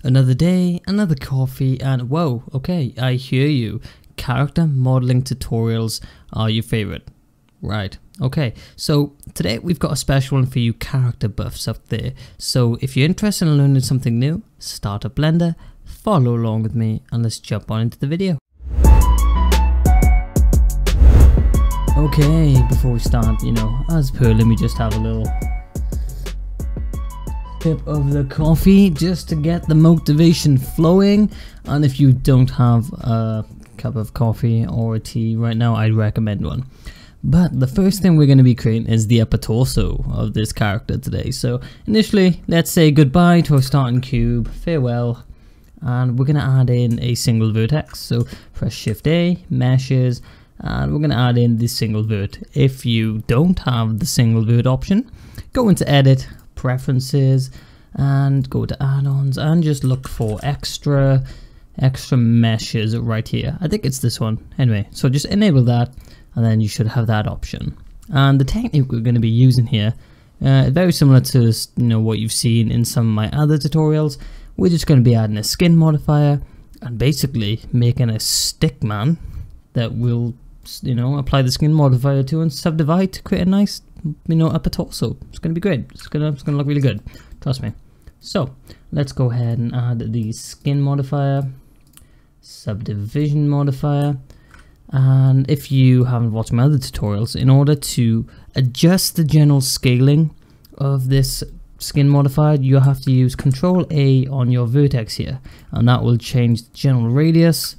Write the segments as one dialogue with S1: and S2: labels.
S1: Another day, another coffee, and whoa, okay, I hear you. Character modeling tutorials are your favorite. Right, okay, so today we've got a special one for you character buffs out there. So if you're interested in learning something new, start a Blender, follow along with me, and let's jump on into the video. Okay, before we start, as per, let me just have a little sip of the coffee just to get the motivation flowing. And if you don't have a cup of coffee or a tea right now, I'd recommend one. But the first thing we're going to be creating is the upper torso of this character today. So initially, let's say goodbye to our starting cube, farewell, and we're going to add in a single vertex. So press Shift A, meshes, and we're going to add in the single vert. If you don't have the single vert option, go into edit, preferences, and go to add-ons and just look for extra meshes right here. I think it's this one. Anyway, so just enable that and then you should have that option. And the technique we're going to be using here, very similar to what you've seen in some of my other tutorials. We're just going to be adding a skin modifier and basically making a stick man that will apply the skin modifier to and subdivide to create a nice upper torso. It's going to be great. It's gonna look really good, trust me. So let's go ahead and add the skin modifier, subdivision modifier, and if you haven't watched my other tutorials, in order to adjust the general scaling of this skin modifier, you have to use Control A on your vertex here, and that will change the general radius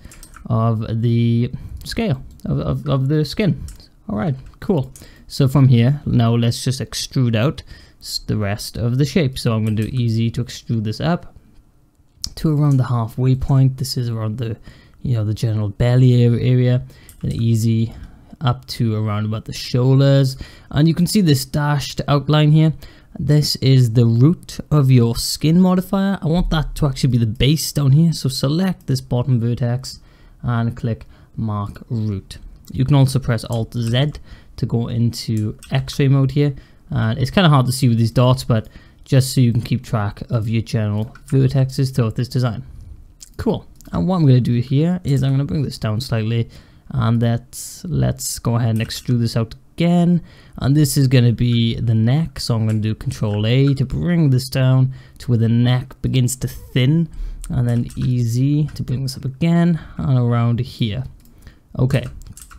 S1: of the scale of the skin. Alright, cool. So from here, now let's just extrude out the rest of the shape. So I'm going to do easy to extrude this up to around the halfway point. This is around the the general belly area, and easy up to around about the shoulders. And you can see this dashed outline here. This is the root of your skin modifier. I want that to actually be the base down here. So select this bottom vertex and click mark root. You can also press Alt Z to go into X-ray mode here. And it's kind of hard to see with these dots, but just so you can keep track of your general vertexes throughout this design. Cool. And what I'm going to do here is I'm going to bring this down slightly, and let's go ahead and extrude this out again. And this is going to be the neck, so I'm going to do Control A to bring this down to where the neck begins to thin, and then easy to bring this up again and around here. Okay,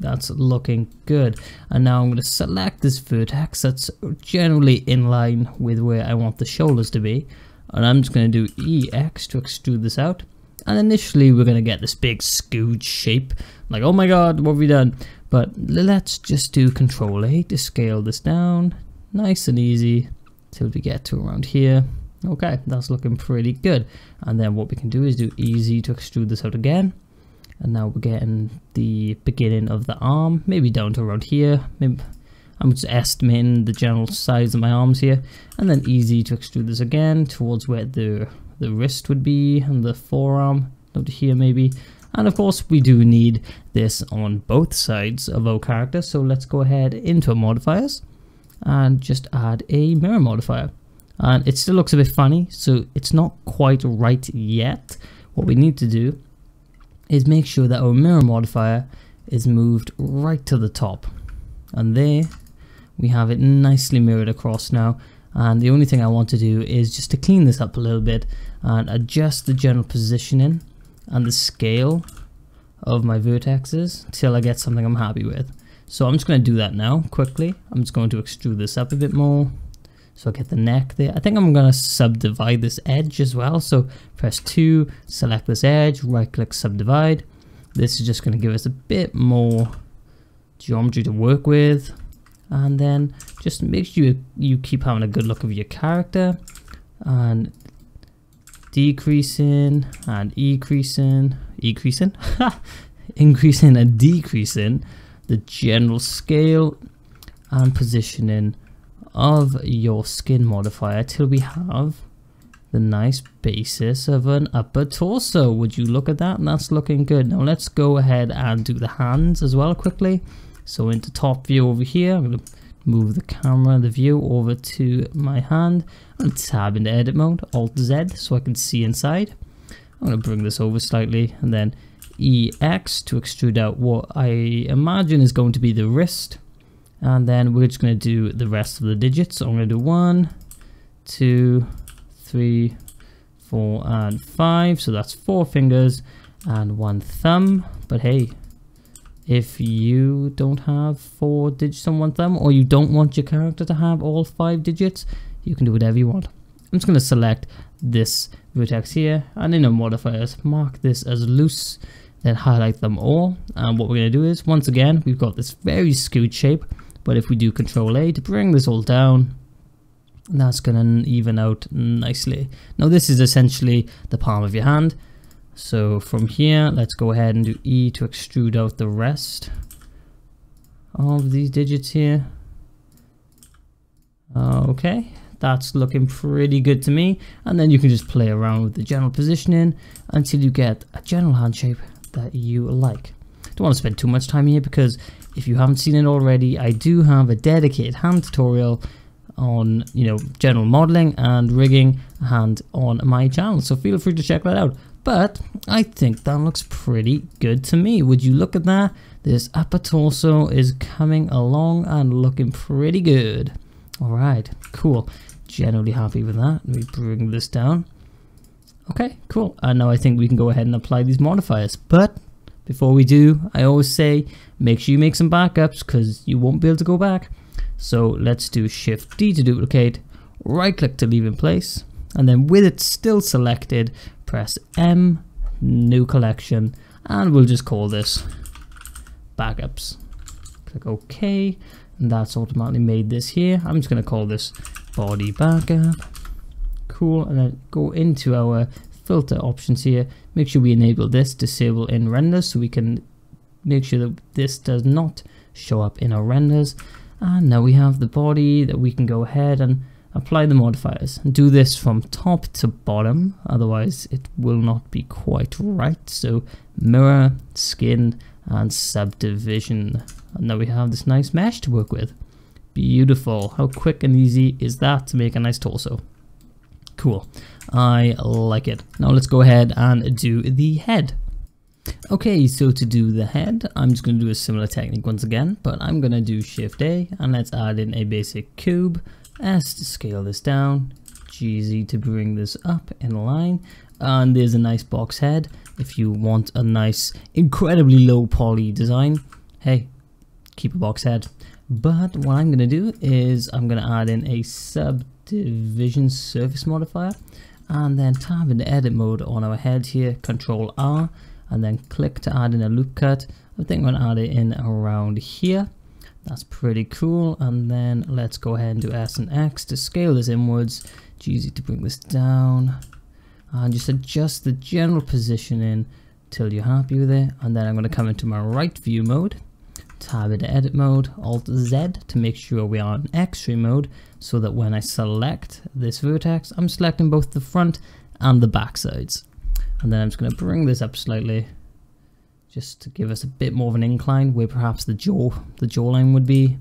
S1: that's looking good. And now I'm going to select this vertex that's generally in line with where I want the shoulders to be, and I'm just going to do EX to extrude this out. And initially we're going to get this big scooge shape, like oh my god, what have we done? But let's just do Control A to scale this down nice and easy till we get to around here. Okay, that's looking pretty good. And then what we can do is do easy to extrude this out again. And now we're getting the beginning of the arm, maybe down to around here. Maybe I'm just estimating the general size of my arms here. And then easy to extrude this again towards where the wrist would be and the forearm, down to here maybe. And of course we do need this on both sides of our character. So let's go ahead into our modifiers and just add a mirror modifier. And it still looks a bit funny, so it's not quite right yet. What we need to do is make sure that our mirror modifier is moved right to the top. And there we have it nicely mirrored across now. And the only thing I want to do is just to clean this up a little bit and adjust the general positioning and the scale of my vertexes till I get something I'm happy with. So I'm just going to do that now quickly. I'm just going to extrude this up a bit more so I get the neck there. I think I'm going to subdivide this edge as well. So press 2, select this edge, right click subdivide. This is just going to give us a bit more geometry to work with. And then just make sure you keep having a good look of your character and decreasing and increasing and decreasing the general scale and positioning of your skin modifier till we have the nice basis of an upper torso. Would you look at that? And that's looking good. Now let's go ahead and do the hands as well quickly. So into top view over here, I'm going to move the camera, the view over to my hand and tab into edit mode, Alt Z so I can see inside. I'm going to bring this over slightly, and then EX to extrude out what I imagine is going to be the wrist. And then we're just going to do the rest of the digits. So I'm going to do 1, 2, 3, 4, and 5. So that's 4 fingers and 1 thumb. But hey, if you don't have 4 digits on 1 thumb, or you don't want your character to have all 5 digits, you can do whatever you want. I'm just going to select this vertex here, and in our modifiers, mark this as loose, then highlight them all. And what we're going to do is, once again, we've got this very skewed shape, but if we do Control A to bring this all down, that's going to even out nicely. Now this is essentially the palm of your hand. So from here, let's go ahead and do E to extrude out the rest of these digits here. Okay, that's looking pretty good to me. And then you can just play around with the general positioning until you get a general hand shape that you like. Don't want to spend too much time here, because if you haven't seen it already, I do have a dedicated hand tutorial on, you know, general modeling and rigging hand on my channel, so feel free to check that out. But I think that looks pretty good to me. Would you look at that? This upper torso is coming along and looking pretty good. All right, cool. Generally happy with that. Let me bring this down. Okay, cool. And now I think we can go ahead and apply these modifiers. But before we do, I always say, make sure you make some backups, because you won't be able to go back. So let's do Shift D to duplicate, right click to leave in place, and then with it still selected, press M, new collection, and we'll just call this backups. Click OK, and that's automatically made this here. I'm just going to call this body backup. Cool. And then go into our filter options here, make sure we enable this, disable in renders, so we can make sure that this does not show up in our renders. And now we have the body that we can go ahead and apply the modifiers, and do this from top to bottom, otherwise it will not be quite right. So mirror, skin, and subdivision, and now we have this nice mesh to work with. Beautiful. How quick and easy is that to make a nice torso? Cool, I like it. Now let's go ahead and do the head. Okay, so to do the head, I'm just going to do a similar technique once again, but I'm going to do Shift A, and let's add in a basic cube, S to scale this down, GZ to bring this up in line, and there's a nice box head. If you want a nice, incredibly low poly design, hey, keep a box head. But what I'm going to do is I'm going to add in a subdivision surface modifier, and then tab into edit mode on our head here, Control R, and then click to add in a loop cut. I think I'm going to add it in around here. That's pretty cool. And then let's go ahead and do S and X to scale this inwards, GZ to bring this down, and just adjust the general positioning till you're happy with it. And then I'm going to come into my right view mode, tab into edit mode, Alt Z to make sure we are in X-ray mode, so that when I select this vertex, I'm selecting both the front and the back sides. And then I'm just going to bring this up slightly, just to give us a bit more of an incline where perhaps the jawline would be.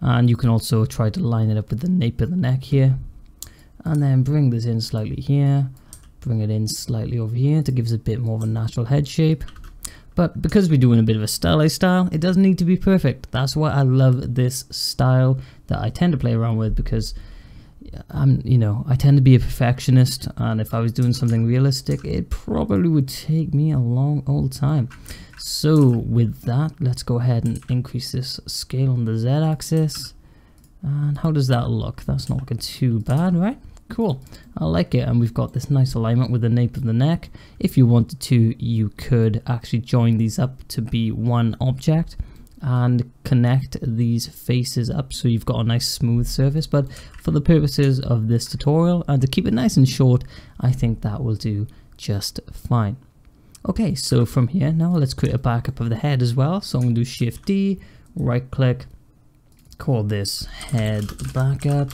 S1: And you can also try to line it up with the nape of the neck here. And then bring this in slightly here, bring it in slightly over here to give us a bit more of a natural head shape. But because we're doing a bit of a stylized style, it doesn't need to be perfect. That's why I love this style that I tend to play around with, because I tend to be a perfectionist, and if I was doing something realistic, it probably would take me a long old time. So with that, let's go ahead and increase this scale on the Z axis. And how does that look? That's not looking too bad, right? Cool, I like it. And we've got this nice alignment with the nape of the neck. If you wanted to, you could actually join these up to be one object and connect these faces up so you've got a nice smooth surface. But for the purposes of this tutorial and to keep it nice and short, I think that will do just fine. Okay, so from here now let's create a backup of the head as well. So I'm going to do Shift D, right click, call this head backup,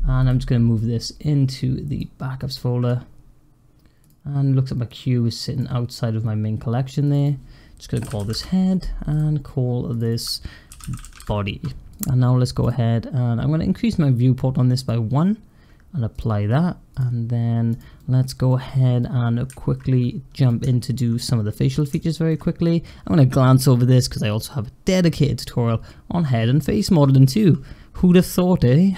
S1: and I'm just going to move this into the backups folder. And it looks like my queue is sitting outside of my main collection there. Just going to call this head and call this body. And now let's go ahead and I'm going to increase my viewport on this by 1. and apply that, and then let's go ahead and quickly jump in to do some of the facial features very quickly. I'm going to glance over this because I also have a dedicated tutorial on head and face modeling too. Who'd have thought, eh?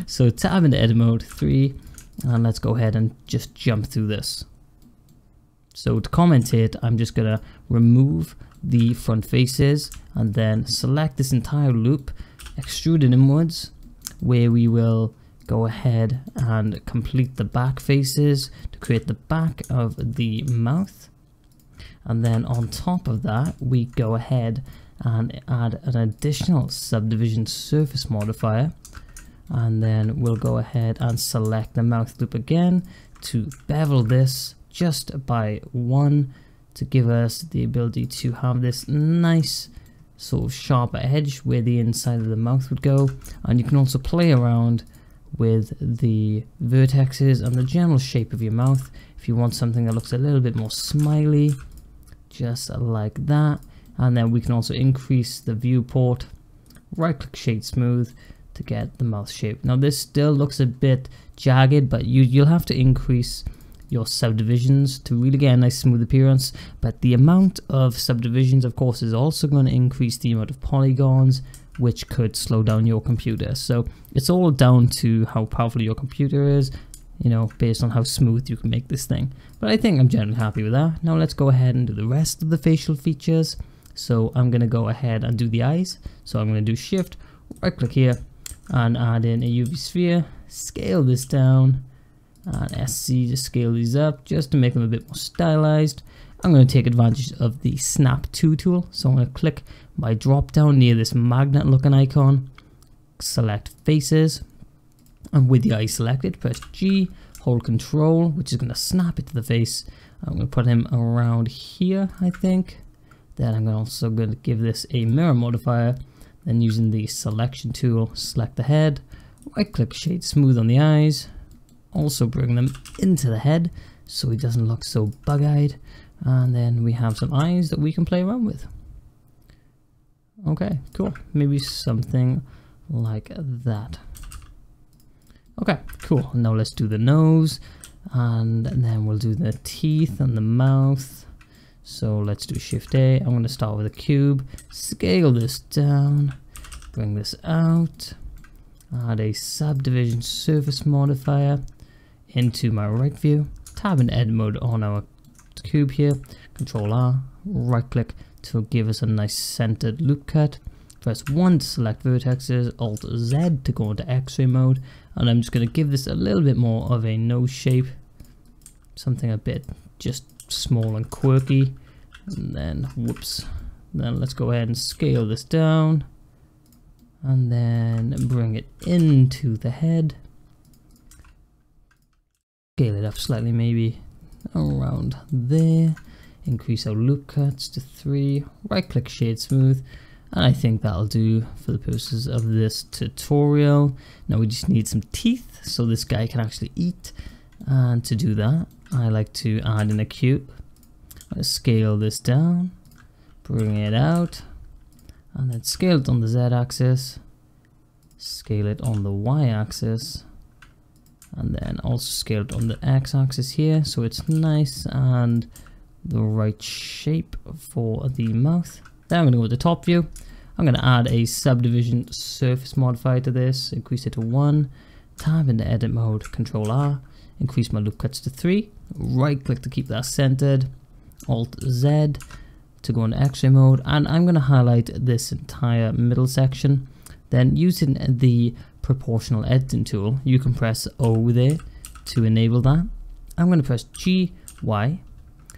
S1: So tab into edit mode 3, and let's go ahead and just jump through this. So to commentate, I'm just going to remove the front faces and then select this entire loop, extrude it inwards, where we will go ahead and complete the back faces to create the back of the mouth. And then on top of that, we go ahead and add an additional subdivision surface modifier. And then we'll go ahead and select the mouth loop again to bevel this just by 1 to give us the ability to have this nice sort of sharper edge where the inside of the mouth would go. And you can also play around with the vertexes and the general shape of your mouth if you want something that looks a little bit more smiley, just like that. And then we can also increase the viewport, right click shade smooth to get the mouth shape. Now this still looks a bit jagged, but you'll have to increase your subdivisions to really get a nice smooth appearance. But the amount of subdivisions, of course, is also going to increase the amount of polygons, which could slow down your computer. So it's all down to how powerful your computer is, you know, based on how smooth you can make this thing. But I think I'm generally happy with that. Now let's go ahead and do the rest of the facial features. So I'm going to go ahead and do the eyes. So I'm going to do shift, right click here, and add in a UV sphere, scale this down, and SC to scale these up just to make them a bit more stylized. I'm going to take advantage of the snap to tool, so I'm going to click my drop down near this magnet looking icon, select faces, and with the eye selected, press G, hold control, which is going to snap it to the face. I'm going to put him around here, I think. Then I'm also going to give this a mirror modifier. Then using the selection tool, select the head, right click shade smooth on the eyes, also bring them into the head so he doesn't look so bug-eyed, and then we have some eyes that we can play around with. Okay, cool, maybe something like that. Okay, cool, now let's do the nose, and then we'll do the teeth and the mouth. So let's do Shift A. I'm going to start with a cube, scale this down, bring this out, add a subdivision surface modifier into my right view, tab in edit mode on our cube here, Control R, right click to give us a nice centered loop cut, press 1 to select vertexes, Alt Z to go into X-ray mode, and I'm just going to give this a little bit more of a nose shape, something a bit just small and quirky. And then whoops, then let's go ahead and scale this down and then bring it into the head, scale it up slightly, maybe around there, increase our loop cuts to 3, right click shade smooth, and I think that'll do for the purposes of this tutorial. Now we just need some teeth so this guy can actually eat, and to do that I like to add in a cube. Let's scale this down, bring it out, and then scale it on the Z axis, scale it on the Y axis, and then also scale it on the X axis here so it's nice and the right shape for the mouth. Then I'm going to go with the top view. I'm going to add a subdivision surface modifier to this, increase it to 1, tab into edit mode, Control R, increase my loop cuts to 3, right click to keep that centered, Alt Z to go into X-ray mode, and I'm going to highlight this entire middle section. Then using the proportional editing tool, you can press O there to enable that. I'm going to press G, Y,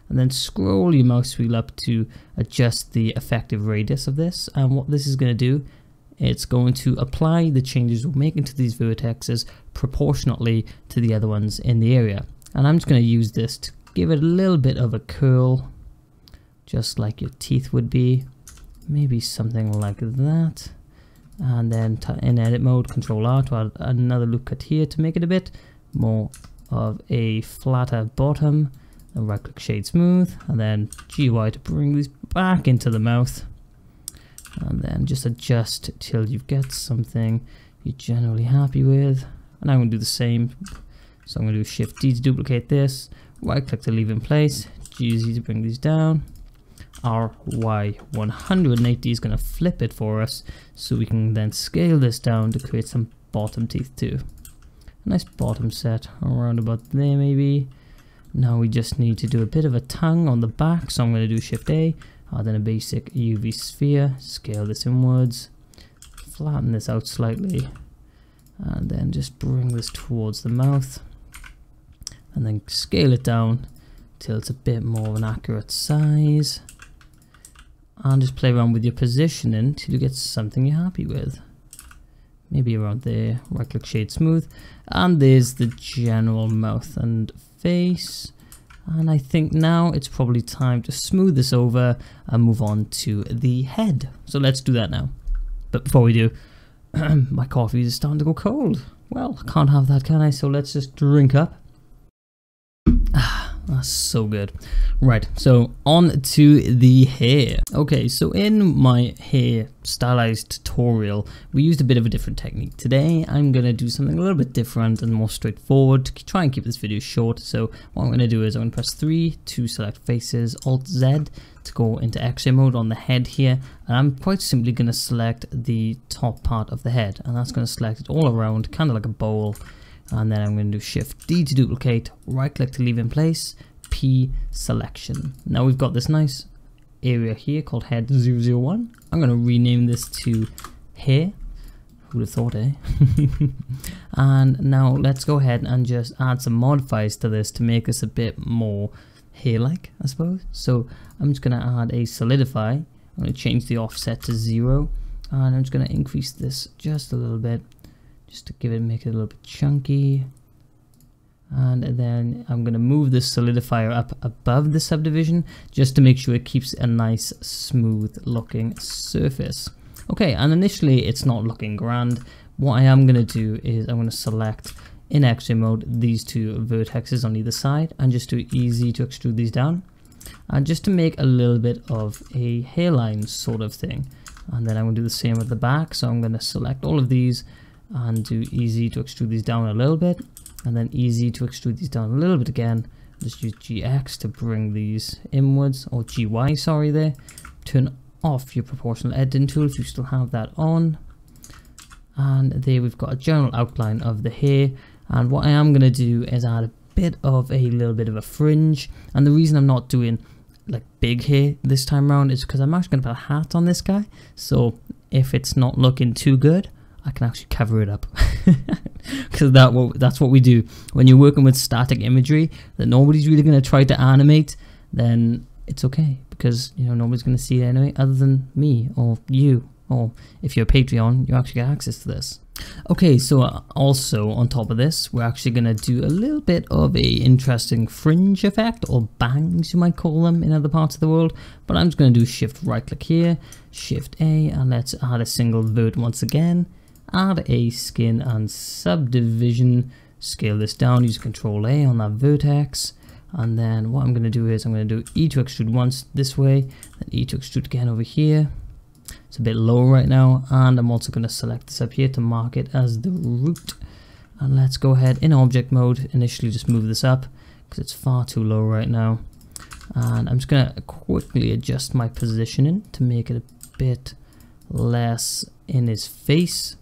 S1: and then scroll your mouse wheel up to adjust the effective radius of this. And what this is going to do, it's going to apply the changes we're making to these vertexes proportionately to the other ones in the area. And I'm just going to use this to give it a little bit of a curl, just like your teeth would be, maybe something like that. And then in edit mode, Control R to add another loop cut here to make it a bit more of a flatter bottom. And right click shade smooth, and then GY to bring these back into the mouth, and then just adjust till you get something you're generally happy with. and I'm going to do the same. So I'm going to do Shift D to duplicate this, right click to leave in place, GZ to bring these down. Our Y180 is going to flip it for us, so we can then scale this down to create some bottom teeth too. A nice bottom set around about there maybe. Now we just need to do a bit of a tongue on the back, so I'm going to do Shift A, add in a basic UV sphere, scale this inwards, flatten this out slightly, and then just bring this towards the mouth, and then scale it down till it's a bit more of an accurate size, and just play around with your positioning till you get something you're happy with. Maybe around there, right click shade smooth, and there's the general mouth and face. And I think now it's probably time to smooth this over and move on to the head. So let's do that now. But before we do, my coffee is starting to go cold. Well, I can't have that, can I? So let's just drink up. That's so good. Right, so on to the hair. Okay, so in my hair stylized tutorial, we used a bit of a different technique. Today, I'm going to do something a little bit different and more straightforward to try and keep this video short. So what I'm going to do is I'm going to press 3 to select faces, Alt Z to go into X-ray mode on the head here. And I'm quite simply going to select the top part of the head, and that's going to select it all around, kind of like a bowl. And then I'm going to do Shift D to duplicate, right click to leave in place, P selection. Now we've got this nice area here called head 001. I'm going to rename this to hair. Who would have thought, eh? And now let's go ahead and just add some modifiers to this to make this a bit more hair-like, I suppose. So I'm just going to add a solidify. I'm going to change the offset to 0, and I'm just going to increase this just a little bit, just to make it a little bit chunky. And then I'm going to move this solidifier up above the subdivision just to make sure it keeps a nice smooth looking surface. Okay, and initially it's not looking grand. What I am going to do is I'm going to select in X-ray mode these two vertexes on either side and just do easy to extrude these down, and just to make a little bit of a hairline sort of thing. And then I'm going to do the same with the back, so I'm going to select all of these and do easy to extrude these down a little bit, and then easy to extrude these down a little bit again. Just use GX to bring these inwards, or GY, sorry there. Turn off your proportional editing tool if you still have that on. And there we've got a general outline of the hair. And what I am going to do is add a little bit of a fringe. And the reason I'm not doing like big hair this time around is because I'm actually going to put a hat on this guy. So if it's not looking too good, I can actually cover it up. Because that's what we do when you're working with static imagery that nobody's really going to try to animate. Then it's okay, because nobody's going to see it anyway other than me or you, or if you're a Patreon, you actually get access to this. Okay, so also on top of this, we're actually going to do a little bit of a interesting fringe effect, or bangs you might call them in other parts of the world. But I'm just going to do Shift right click here, Shift A, and let's add a single vert once again. Add a skin and subdivision, scale this down, use Control A on that vertex, and then what I'm going to do is I'm going to do E to extrude once this way, then E to extrude again over here. It's a bit low right now, and I'm also going to select this up here to mark it as the root. And let's go ahead in object mode, initially just move this up because it's far too low right now. And I'm just going to quickly adjust my positioning to make it a bit less in his face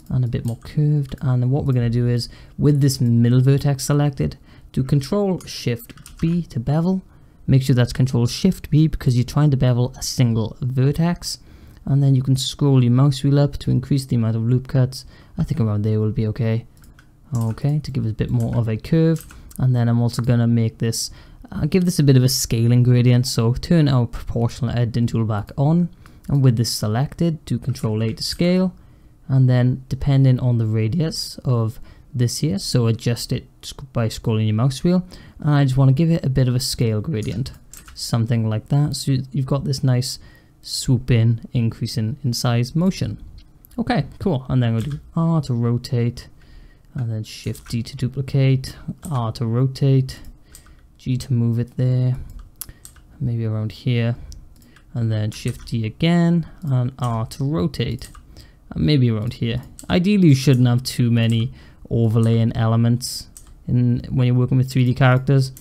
S1: and a bit more curved. And then what we're going to do is, with this middle vertex selected, do Control Shift B to bevel. Make sure that's Control Shift B because you're trying to bevel a single vertex. And then you can scroll your mouse wheel up to increase the amount of loop cuts. I think around there will be okay. Okay, to give it a bit more of a curve. And then I'm also going to make this, give this a bit of a scaling gradient. So turn our proportional editing tool back on. And with this selected, do Control A to scale. And then depending on the radius of this here, so adjust it by scrolling your mouse wheel. And I just want to give it a bit of a scale gradient, something like that. So you've got this nice swoop in, increasing in size motion. Okay, cool. And then we'll do R to rotate, and then Shift D to duplicate, R to rotate, G to move it there, maybe around here, and then Shift D again, and R to rotate. Maybe around here. Ideally you shouldn't have too many overlaying elements when you're working with 3D characters.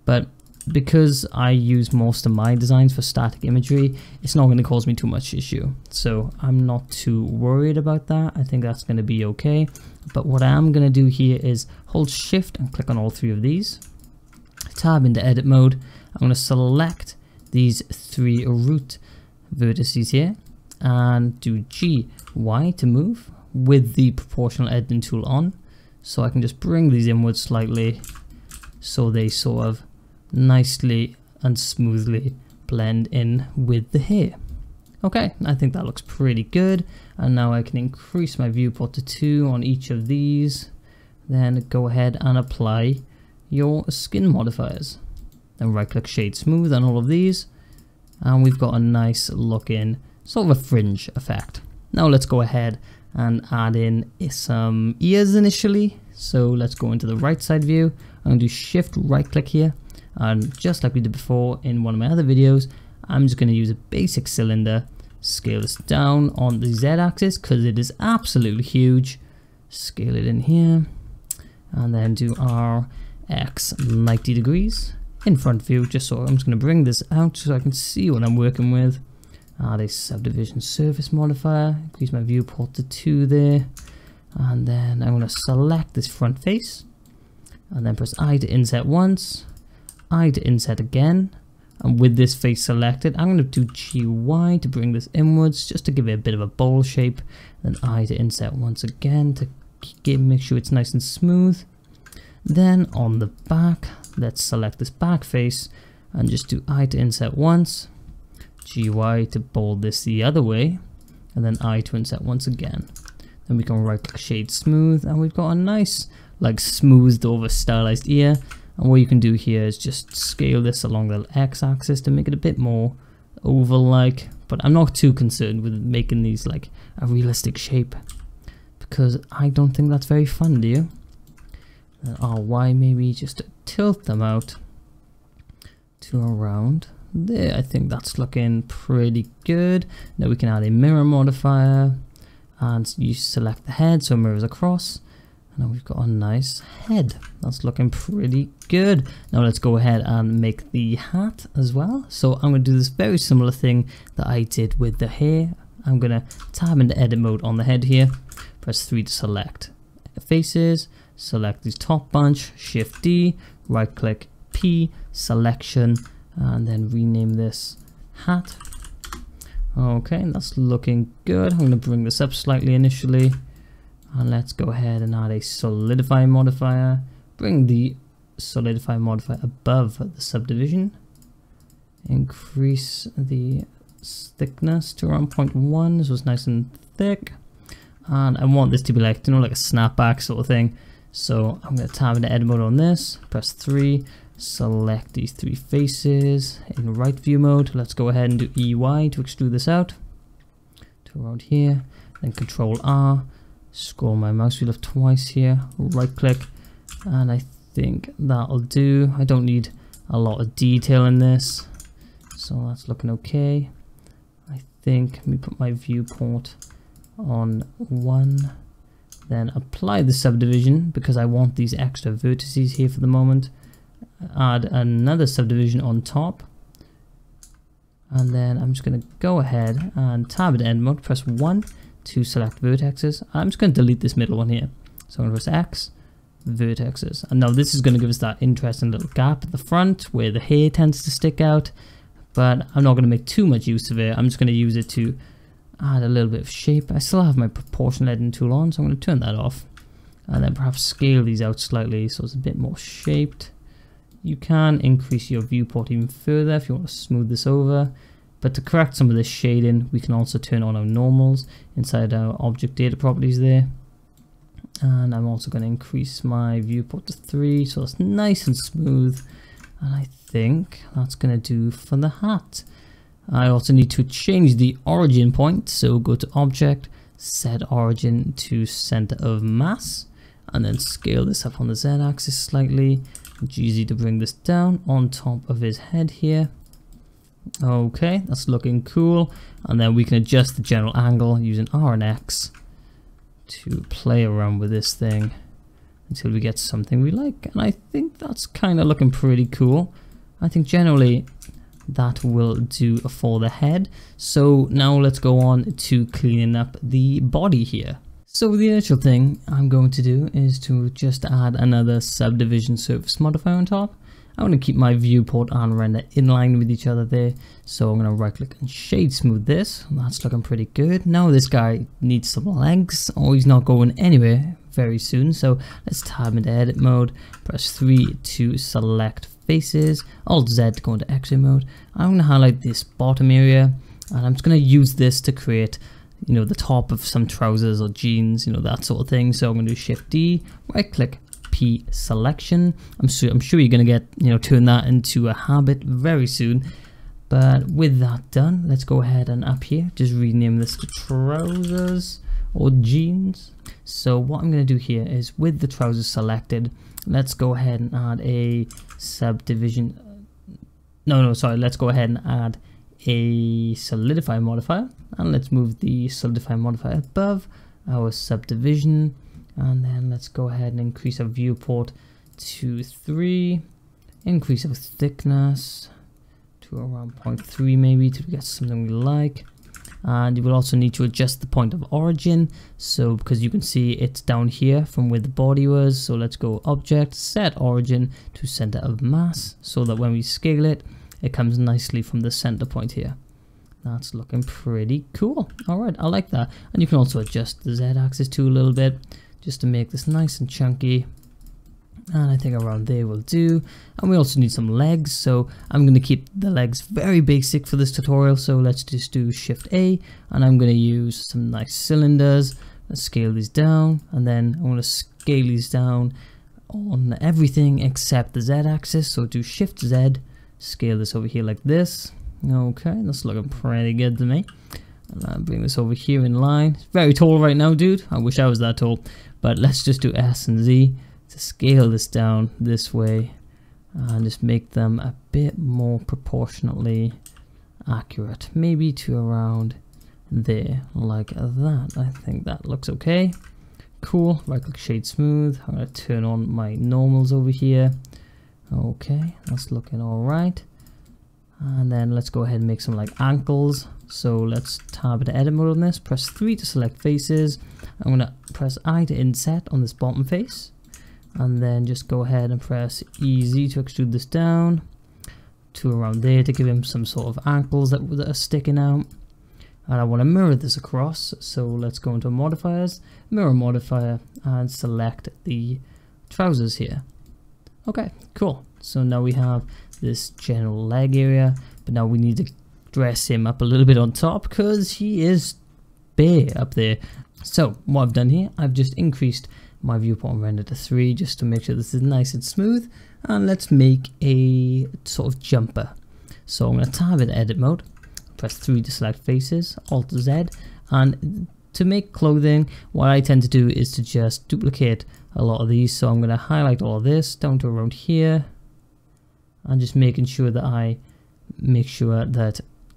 S1: But because I use most of my designs for static imagery, it's not going to cause me too much issue. So I'm not too worried about that. I think that's going to be okay. But what I am going to do here is hold shift and click on all 3 of these. Tab into edit mode. I'm going to select these 3 root vertices here and do G, Y to move with the proportional editing tool on. So I can just bring these inwards slightly so they sort of nicely and smoothly blend in with the hair. Okay, I think that looks pretty good. And now I can increase my viewport to 2 on each of these. Then go ahead and apply your skin modifiers. Then right click shade smooth on all of these. And we've got a nice looking sort of a fringe effect. Now let's go ahead and add in some ears initially. So let's go into the right side view. I'm going to do shift right click here. And just like we did before in one of my other videos, I'm just going to use a basic cylinder, scale this down on the Z axis because it is absolutely huge. Scale it in here and then do our X 90 degrees in front view, just so I'm just going to bring this out so I can see what I'm working with. Add a subdivision surface modifier, increase my viewport to 2 there, and then I'm going to select this front face and then press I to inset once, I to inset again, and with this face selected I'm going to do GY to bring this inwards just to give it a bit of a bowl shape, then I to inset once again to make sure it's nice and smooth. Then on the back, let's select this back face and just do I to inset once, GY to bold this the other way, and then I to inset once again. Then we can right click shade smooth and we've got a nice like smoothed over stylized ear. And what you can do here is just scale this along the X axis to make it a bit more oval like, but I'm not too concerned with making these like a realistic shape because I don't think that's very fun, do you? RY maybe just to tilt them out to around there. I think that's looking pretty good. Now we can add a mirror modifier and you select the head so it mirrors across. Now we've got a nice head. That's looking pretty good. Now let's go ahead and make the hat as well. So I'm going to do this very similar thing that I did with the hair. I'm going to tab into edit mode on the head here. Press 3 to select faces. Select this top bunch. Shift D. Right click P. Selection. And then rename this hat. Okay, that's looking good. I'm going to bring this up slightly initially. And let's go ahead and add a solidify modifier. Bring the solidify modifier above the subdivision. Increase the thickness to around 0.1 so it's nice and thick. And I want this to be like, you know, like a snapback sort of thing. So I'm going to tab into edit mode on this. Press 3. Select these 3 faces in right view mode. Let's go ahead and do EY to extrude this out to around here. Then Control R. Scroll my mouse wheel up twice here, right click, and I think that'll do. I don't need a lot of detail in this, so that's looking okay. I think let me put my viewport on 1, then apply the subdivision because I want these extra vertices here for the moment. Add another subdivision on top, and then I'm just going to go ahead and tab into edit mode, press 1 to select vertexes. I'm just going to delete this middle one here. So I'm going to press X, vertexes. And now this is going to give us that interesting little gap at the front where the hair tends to stick out. But I'm not going to make too much use of it. I'm just going to use it to add a little bit of shape. I still have my proportional editing tool on, so I'm going to turn that off. And then perhaps scale these out slightly so it's a bit more shaped. You can increase your viewport even further if you want to smooth this over. But to correct some of this shading, we can also turn on our normals inside our object data properties there. And I'm also going to increase my viewport to 3 so it's nice and smooth. And I think that's going to do for the hat. I also need to change the origin point. So go to Object, Set Origin to Center of Mass. And then scale this up on the Z axis slightly. It's easy to bring this down on top of his head here. Okay, that's looking cool. And then we can adjust the general angle using R and X to play around with this thing. until we get something we like. And I think that's kind of looking pretty cool. I think generally that will do for the head. So now let's go on to cleaning up the body here. So the initial thing I'm going to do is to just add another subdivision surface modifier on top. I'm going to keep my viewport and render in line with each other there. So I'm going to right click and shade smooth this. That's looking pretty good. Now this guy needs some legs, or he's not going anywhere very soon. So let's tab into edit mode, press 3 to select faces, Alt Z to go into X-ray mode. I'm going to highlight this bottom area, and I'm just going to use this to create, you know, the top of some trousers or jeans, you know, that sort of thing. So I'm going to do Shift D, right click, P selection. I'm sure you're going to get, you know, turn that into a habit very soon. But with that done, let's go ahead and up here, just rename this to trousers or jeans. So what I'm going to do here is with the trousers selected, let's go ahead and add a subdivision. Let's go ahead and add a solidify modifier, and let's move the solidify modifier above our subdivision, and then let's go ahead and increase our viewport to 3, increase our thickness to around 0.3 maybe to get something we like. And you will also need to adjust the point of origin, so because you can see it's down here from where the body was. So let's go object, set origin to center of mass, so that when we scale it, it comes nicely from the center point here. That's looking pretty cool. Alright, I like that. And you can also adjust the Z axis too a little bit, just to make this nice and chunky. And I think around there will do. And we also need some legs, so I'm going to keep the legs very basic for this tutorial. So let's just do Shift A, and I'm going to use some nice cylinders. Let's scale these down, and then I'm going to scale these down on everything except the Z axis. So do Shift Z, scale this over here like this. Okay, that's looking pretty good to me. And I'll bring this over here in line. It's very tall right now, dude. I wish I was that tall. But let's just do S and Z to scale this down this way and just make them a bit more proportionately accurate, maybe to around there like that. I think that looks okay. Cool. Right click shade smooth. I'm going to turn on my normals over here. Okay, that's looking all right. And then let's go ahead and make some like ankles. So let's tab into edit mode on this, press 3 to select faces. I'm going to press I to inset on this bottom face, and then just go ahead and press EZ to extrude this down to around there to give him some sort of ankles that are sticking out. And I want to mirror this across, so let's go into modifiers, mirror modifier, and select the trousers here. Okay, cool. So now we have this general leg area, but now we need to dress him up a little bit on top because he is bare up there. So what I've done here, I've just increased my viewport and render to 3 just to make sure this is nice and smooth. And let's make a sort of jumper. So I'm going to tab in edit mode, press 3 to select faces, Alt Z, and to make clothing, what I tend to do is to just duplicate a lot of these. So I'm going to highlight all of this down to around here, and just making sure that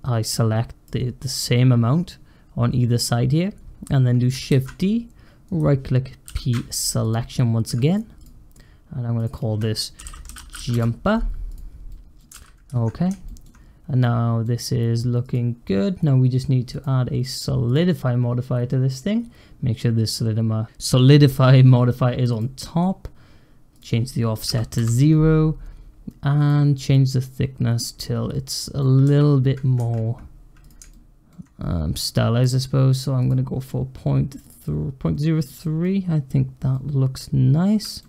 S1: I select the same amount on either side here, and then do Shift D, right click P selection once again, and I'm going to call this jumper. Okay, and now this is looking good. Now we just need to add a solidify modifier to this thing. Make sure this solidify modifier is on top. Change the offset to 0 and change the thickness till it's a little bit more stylized, I suppose. So I'm going to go for 0.03. I think that looks nice,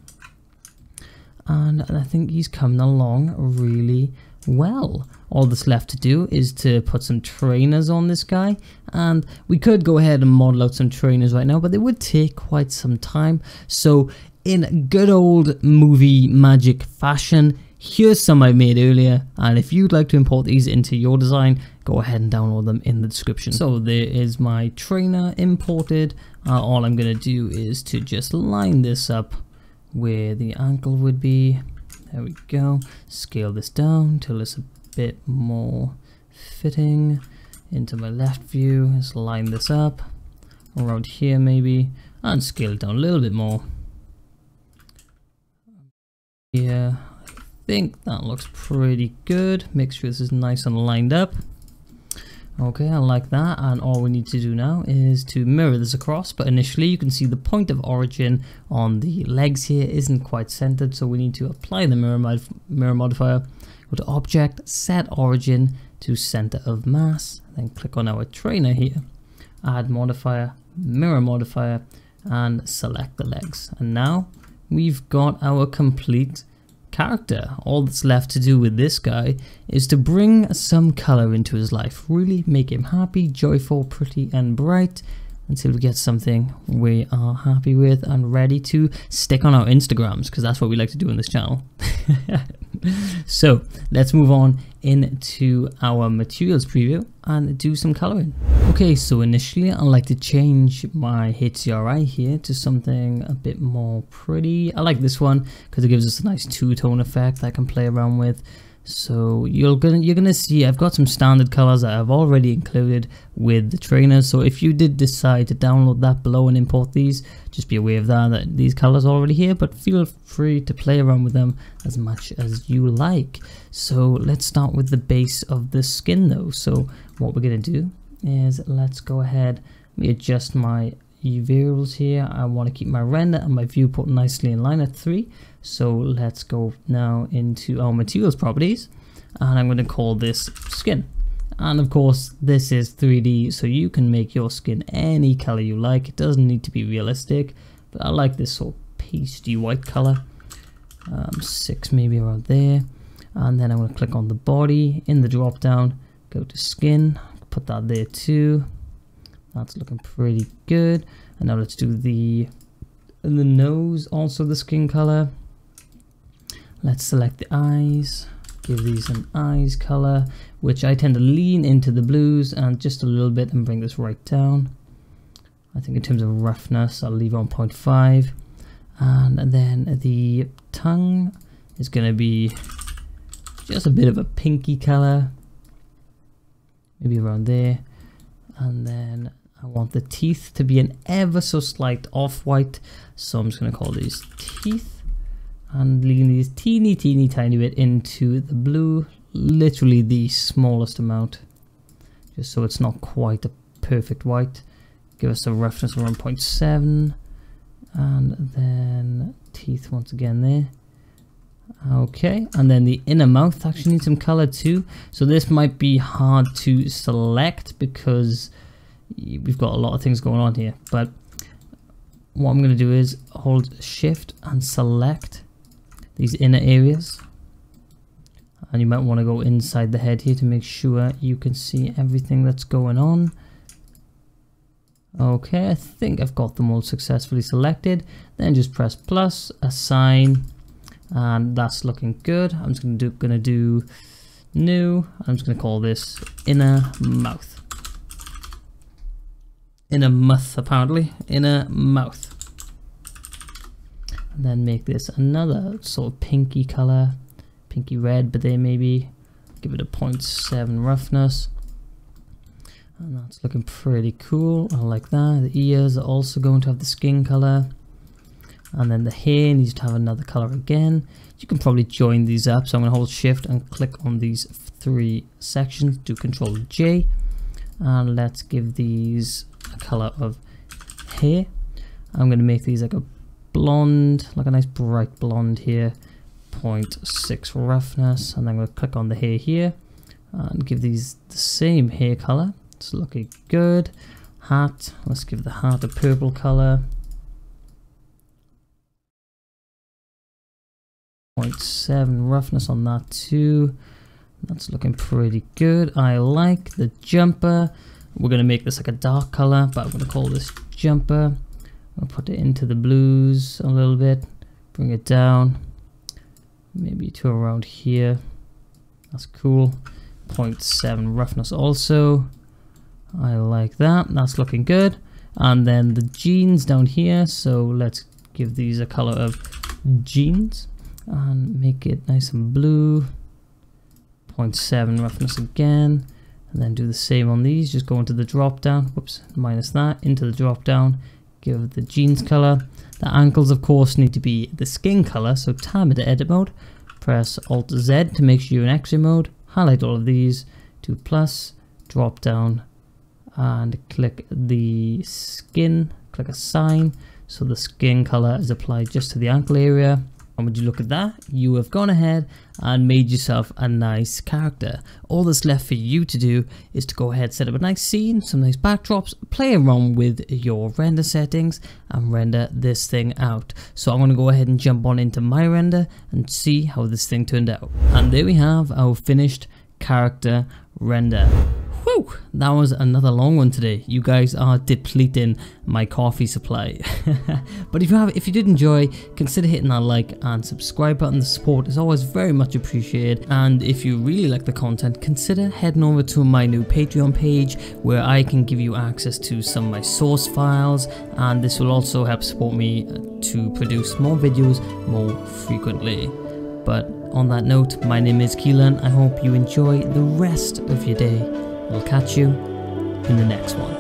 S1: and I think he's coming along really well. All that's left to do is to put some trainers on this guy, and we could go ahead and model out some trainers right now, but they would take quite some time. So in good old movie magic fashion, here's some I made earlier, and if you'd like to import these into your design, go ahead and download them in the description. So there is my trainer imported. All I'm going to do is to just line this up where the ankle would be. There we go. Scale this down till it's a bit more fitting into my left view. Let's line this up around here maybe, and scale it down a little bit more. Yeah, I think that looks pretty good. Make sure this is nice and lined up. Okay, I like that, and all we need to do now is to mirror this across, but initially you can see the point of origin on the legs here isn't quite centered, so we need to apply the mirror modifier. Go to Object, Set Origin to Center of Mass, then click on our trainer here, Add Modifier, Mirror Modifier, and select the legs. And now we've got our complete character. All that's left to do with this guy is to bring some color into his life, really make him happy, joyful, pretty and bright until we get something we are happy with and ready to stick on our Instagrams, because that's what we like to do on this channel. So let's move on into our materials preview and do some coloring. Okay, so initially I'd like to change my HDRI here to something a bit more pretty. I like this one because it gives us a nice two-tone effect I can play around with. So you're gonna see I've got some standard colors that I've already included with the trainer. So if you did decide to download that below and import these, just be aware of that these colors are already here, but feel free to play around with them as much as you like. So let's start with the base of the skin though. So what we're gonna do is let's go ahead, let me adjust my variables here. I want to keep my render and my viewport nicely in line at 3. So let's go now into our materials properties, and I'm going to call this skin. And of course this is 3D, so you can make your skin any color you like. It doesn't need to be realistic, but I like this sort of pasty white color. 6 maybe around there. And then I'm going to click on the body in the drop down, go to skin, put that there too. That's looking pretty good. And now let's do the nose, also the skin color. Let's select the eyes, give these an eyes color, which I tend to lean into the blues and just a little bit and bring this right down. I think in terms of roughness, I'll leave on 0.5. And then the tongue is going to be just a bit of a pinky color, maybe around there. And then I want the teeth to be an ever so slight off-white, so I'm just going to call these teeth and lean these teeny tiny bit into the blue, literally the smallest amount, just so it's not quite a perfect white. Give us a roughness around 0.7, and then teeth once again there. Okay, and then the inner mouth actually needs some color too, so this might be hard to select because we've got a lot of things going on here, but what I'm going to do is hold shift and select these inner areas, and you might want to go inside the head here to make sure you can see everything that's going on. Okay, I think I've got them all successfully selected. Then just press plus, assign, and that's looking good. I'm just gonna do new. I'm just gonna call this inner mouth. Inner mouth, apparently. Inner mouth. And then make this another sort of pinky color, pinky red, but then maybe give it a 0.7 roughness. And that's looking pretty cool. I like that. The ears are also going to have the skin color. And then the hair needs to have another color again. You can probably join these up. So I'm going to hold shift and click on these 3 sections, do Control J. And let's give these a color of hair. I'm going to make these like a blonde, like a nice bright blonde here, 0.6 roughness. And then I'm going to click on the hair here and give these the same hair color. It's looking good. Hat, let's give the hat a purple color. 0.7 roughness on that too. That's looking pretty good. I like the jumper. We're going to make this like a dark color, but I'm going to call this jumper. I'll put it into the blues a little bit, bring it down, maybe to around here. That's cool. 0.7 roughness also. I like that. That's looking good. And then the jeans down here, so let's give these a color of jeans and make it nice and blue. 0.7 roughness again, and then do the same on these. Just go into the drop down, whoops, minus that, into the drop down, give the jeans color. The ankles of course need to be the skin color, so tab into edit mode, press Alt Z to make sure you're in X-ray mode, highlight all of these, do plus, drop down and click the skin, click a sign, so the skin color is applied just to the ankle area. And would you look at that, you have gone ahead and made yourself a nice character. All that's left for you to do is to go ahead, set up a nice scene, some nice backdrops, play around with your render settings and render this thing out. So I'm going to go ahead and jump on into my render and see how this thing turned out. And there we have our finished character render. Whew, that was another long one today. You guys are depleting my coffee supply. But if you did enjoy, consider hitting that like and subscribe button. The support is always very much appreciated. And if you really like the content, consider heading over to my new Patreon page where I can give you access to some of my source files, and this will also help support me to produce more videos more frequently. But on that note, my name is Keelan. I hope you enjoy the rest of your day. I'll catch you in the next one.